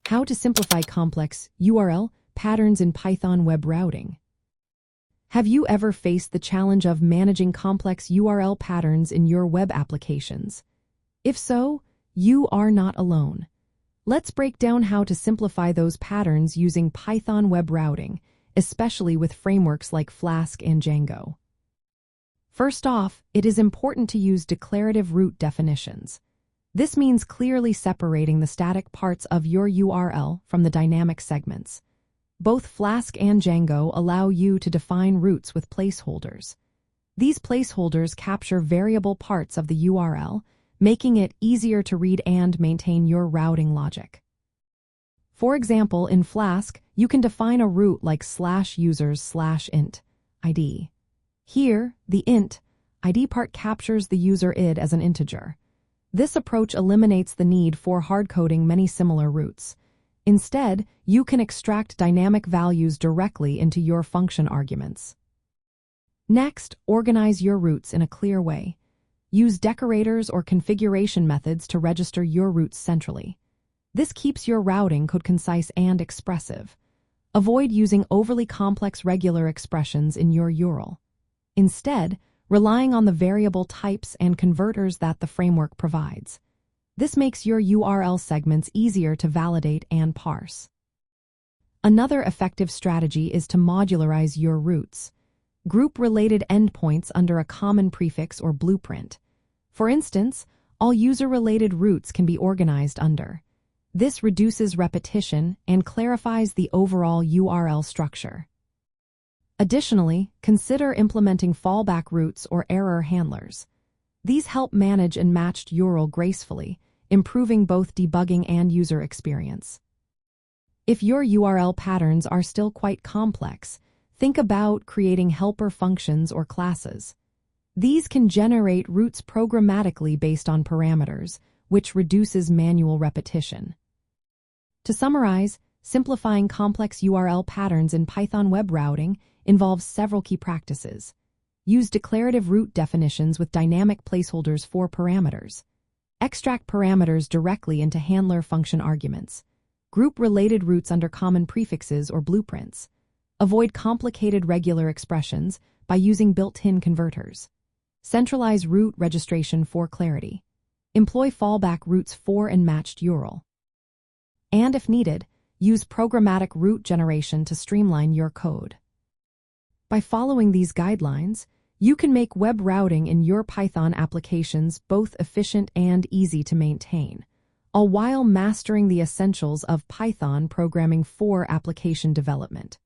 How to simplify complex URL patterns in Python web routing. Have you ever faced the challenge of managing complex URL patterns in your web applications? If so, you are not alone. Let's break down how to simplify those patterns using Python web routing, especially with frameworks like Flask and Django. First off, it is important to use declarative root definitions. This means clearly separating the static parts of your URL from the dynamic segments. Both Flask and Django allow you to define roots with placeholders. These placeholders capture variable parts of the URL, making it easier to read and maintain your routing logic. For example, in Flask, you can define a root like /users/int id. Here, the int id part captures the user id as an integer. This approach eliminates the need for hardcoding many similar roots. Instead, you can extract dynamic values directly into your function arguments. Next, organize your roots in a clear way. Use decorators or configuration methods to register your roots centrally. This keeps your routing code concise and expressive. Avoid using overly complex regular expressions in your URL. Instead, relying on the variable types and converters that the framework provides. This makes your URL segments easier to validate and parse. Another effective strategy is to modularize your roots. Group related endpoints under a common prefix or blueprint. For instance, all user-related roots can be organized under. This reduces repetition and clarifies the overall URL structure. Additionally, consider implementing fallback roots or error handlers. These help manage and matched URL gracefully, improving both debugging and user experience. If your URL patterns are still quite complex, think about creating helper functions or classes. These can generate roots programmatically based on parameters, which reduces manual repetition. To summarize, simplifying complex URL patterns in Python web routing involves several key practices. Use declarative root definitions with dynamic placeholders for parameters. Extract parameters directly into handler function arguments. Group related roots under common prefixes or blueprints. Avoid complicated regular expressions by using built-in converters. Centralize root registration for clarity. Employ fallback roots for and matched URL. And if needed, use programmatic root generation to streamline your code. By following these guidelines, you can make web routing in your Python applications both efficient and easy to maintain, all while mastering the essentials of Python programming for application development.